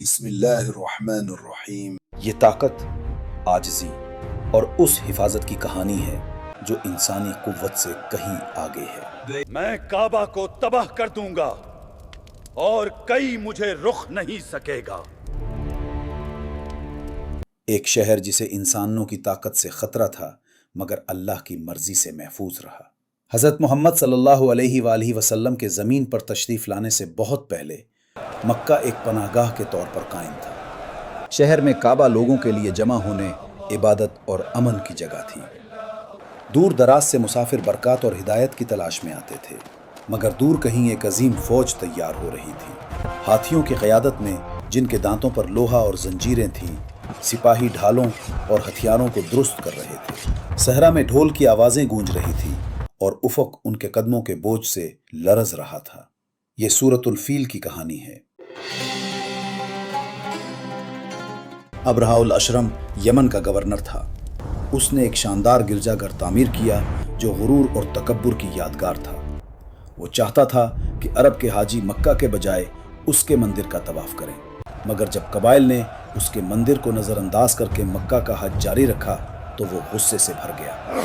بسم اللہ الرحمن الرحیم۔ یہ طاقت عاجزی اور اس حفاظت کی کہانی ہے جو انسانی قوت سے کہیں آگے ہے۔ میں کعبہ کو تباہ کر دوں گا اور کوئی مجھے رخ نہیں سکے گا۔ ایک شہر جسے انسانوں کی طاقت سے خطرہ تھا مگر اللہ کی مرضی سے محفوظ رہا۔ حضرت محمد صلی اللہ علیہ وآلہ وسلم کے زمین پر تشریف لانے سے بہت پہلے مکہ ایک پناہ گاہ کے طور پر قائم تھا۔ شہر میں کعبہ لوگوں کے لیے جمع ہونے، عبادت اور امن کی جگہ تھی۔ دور دراز سے مسافر برکات اور ہدایت کی تلاش میں آتے تھے، مگر دور کہیں ایک عظیم فوج تیار ہو رہی تھی۔ ہاتھیوں کی قیادت میں، جن کے دانتوں پر لوہا اور زنجیریں تھیں، سپاہی ڈھالوں اور ہتھیاروں کو درست کر رہے تھے۔ صحرا میں ڈھول کی آوازیں گونج رہی تھیں اور افق ان کے قدموں کے بوجھ سے لرز رہا تھا۔ یہ سورۃ الفیل کی کہانی ہے۔ ابرہہ الاشرم یمن کا گورنر تھا۔ اس نے ایک شاندار گرجا گھر تعمیر کیا جو غرور اور تکبر کی یادگار تھا۔ وہ چاہتا تھا کہ عرب کے حاجی مکہ کے بجائے اس کے مندر کا طواف کریں، مگر جب قبائل نے اس کے مندر کو نظر انداز کر کے مکہ کا حج جاری رکھا تو وہ غصے سے بھر گیا۔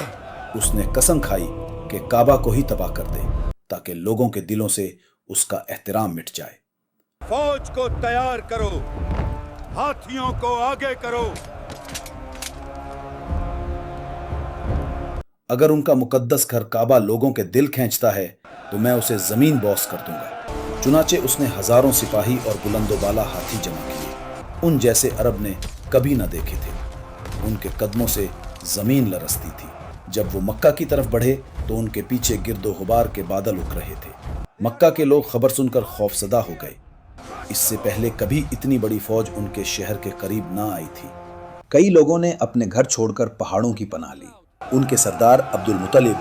اس نے قسم کھائی کہ کعبہ کو ہی تباہ کر دے تاکہ لوگوں کے دلوں سے اس کا احترام مٹ جائے۔ فوج کو تیار کرو، ہاتھیوں کو آگے کرو۔ اگر ان کا مقدس گھر کعبہ لوگوں کے دل کھینچتا ہے تو میں اسے زمین بوس کر دوں گا۔ چنانچہ اس نے ہزاروں سپاہی اور بلند و بالا ہاتھی جمع کیے، ان جیسے عرب نے کبھی نہ دیکھے تھے۔ ان کے قدموں سے زمین لرزتی تھی۔ جب وہ مکہ کی طرف بڑھے تو ان کے پیچھے گرد و غبار کے بادل اٹھ رہے تھے۔ مکہ کے لوگ خبر سن کر خوفزدہ ہو گئے۔ اس سے پہلے کبھی اتنی بڑی فوج ان کے شہر کے قریب نہ آئی تھی۔ کئی لوگوں نے اپنے گھر چھوڑ کر پہاڑوں کی پناہ لی۔ ان کے سردار عبد المطلب،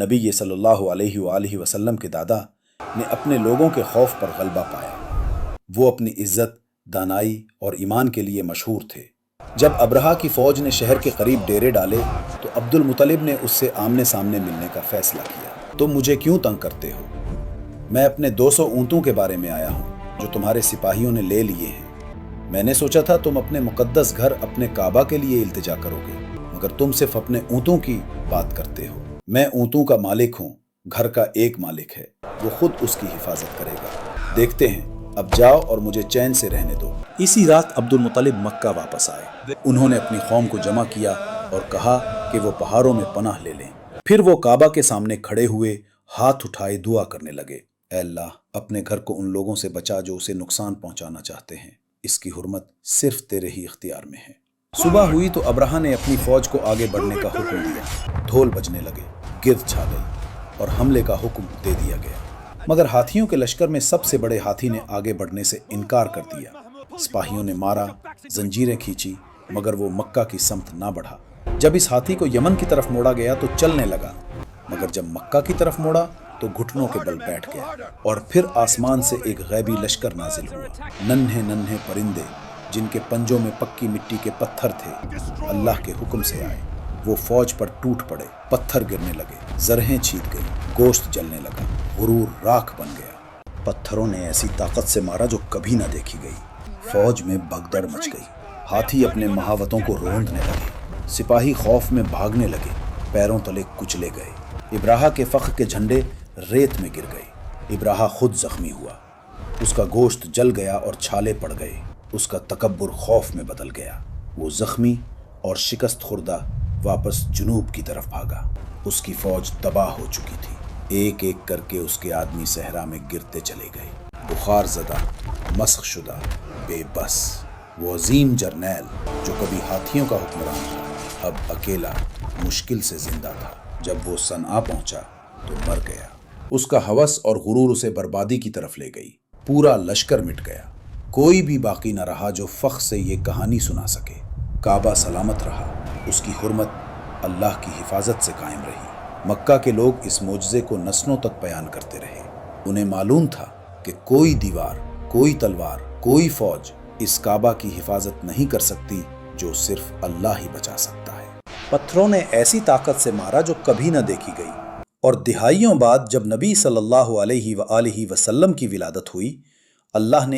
نبی صلی اللہ علیہ وآلہ وسلم کے دادا، نے اپنے لوگوں کے خوف پر غلبہ پایا۔ وہ اپنی عزت، دانائی اور ایمان کے لیے مشہور تھے۔ جب ابرہہ کی فوج نے شہر کے قریب ڈیرے ڈالے تو عبد المطلب نے اس سے آمنے سامنے ملنے کا فیصلہ کیا۔ تم مجھے کیوں تنگ کرتے ہو؟ میں اپنے 200 اونٹوں کے بارے میں آیا ہوں جو تمہارے سپاہیوں نے لے لیے ہیں۔ میں نے سوچا تھا تم اپنے مقدس گھر اپنے کعبہ کے لیے التجا کرو گے، مگر تم صرف اپنے اونٹوں کی بات کرتے ہو۔ میں اونٹوں کا مالک ہوں، گھر کا ایک مالک ہے، وہ خود اس کی حفاظت کرے گا۔ دیکھتے ہیں، اب جاؤ اور مجھے چین سے رہنے دو۔ اسی رات عبد المطلب مکہ واپس آئے۔ انہوں نے اپنی قوم کو جمع کیا اور کہا کہ وہ پہاڑوں میں پناہ لے لیں۔ پھر وہ کعبہ کے سامنے کھڑے ہوئے ہاتھ اٹھائے دعا کرنے لگے، اے اللہ، اپنے گھر کو ان لوگوں سے بچا جو اسے نقصان پہنچانا چاہتے ہیں۔ اس کی حرمت صرف تیرے ہی اختیار میں ہے۔ صبح ہوئی تو ابرہہ نے اپنی فوج کو آگے بڑھنے کا حکم دیا۔ ڈھول بجنے لگے، گرد چھا گئی اور حملے کا حکم دے دیا گیا، مگر ہاتھیوں کے لشکر میں سب سے بڑے ہاتھی نے آگے بڑھنے سے انکار کر دیا۔ سپاہیوں نے مارا، زنجیریں کھینچی، مگر وہ مکہ کی سمت نہ بڑھا۔ جب اس ہاتھی کو یمن کی طرف موڑا گیا تو چلنے لگا، مگر جب مکہ کی طرف موڑا تو گھٹنوں کے بل بیٹھ گیا۔ اور پھر آسمان سے ایک غیبی لشکر نازل ہوا، ننھے ننھے پرندے جن کے پنجوں میں پکی مٹی کے پتھر تھے، اللہ کے حکم سے آئے۔ وہ فوج پر ٹوٹ پڑے، پتھر گرنے لگے، زرہیں چھیٹ گئی، گوشت جلنے لگا، غرور راکھ بن گیا۔ پتھروں نے ایسی طاقت سے مارا جو کبھی نہ دیکھی گئی۔ فوج میں بھگدڑ مچ گئی، ہاتھی اپنے مہاوتوں کو روندنے لگے، سپاہی خوف میں بھاگنے لگے، پیروں تلے کچلے گئے۔ ابرہہ کے فخر کے جھنڈے ریت میں گر گئے۔ ابرہہ خود زخمی ہوا، اس کا گوشت جل گیا اور چھالے پڑ گئے۔ اس کا تکبر خوف میں بدل گیا۔ وہ زخمی اور شکست خوردہ واپس جنوب کی طرف بھاگا۔ اس کی فوج تباہ ہو چکی تھی۔ ایک ایک کر کے اس کے آدمی صحرا میں گرتے چلے گئے، بخار زدہ، مسخ شدہ، بے بس۔ وہ عظیم جرنیل جو کبھی ہاتھیوں کا حکمران تھا، اب اکیلا مشکل سے زندہ تھا۔ جب وہ صنعا پہنچا تو مر گیا۔ اس کا ہوس اور غرور اسے بربادی کی طرف لے گئی۔ پورا لشکر مٹ گیا، کوئی بھی باقی نہ رہا جو فخر سے یہ کہانی سنا سکے۔ کعبہ سلامت رہا، اس کی حرمت اللہ کی حفاظت سے قائم رہی۔ مکہ کے لوگ اس معجزے کو نسلوں تک بیان کرتے رہے۔ انہیں معلوم تھا کہ کوئی دیوار، کوئی تلوار، کوئی فوج اس کعبہ کی حفاظت نہیں کر سکتی جو صرف اللہ ہی بچا سکتا ہے۔ پتھروں نے ایسی طاقت سے مارا جو کبھی نہ دیکھی گئی۔ اور دہائیوں بعد جب نبی صلی اللہ علیہ وآلہ وسلم کی ولادت ہوئی، اللہ نے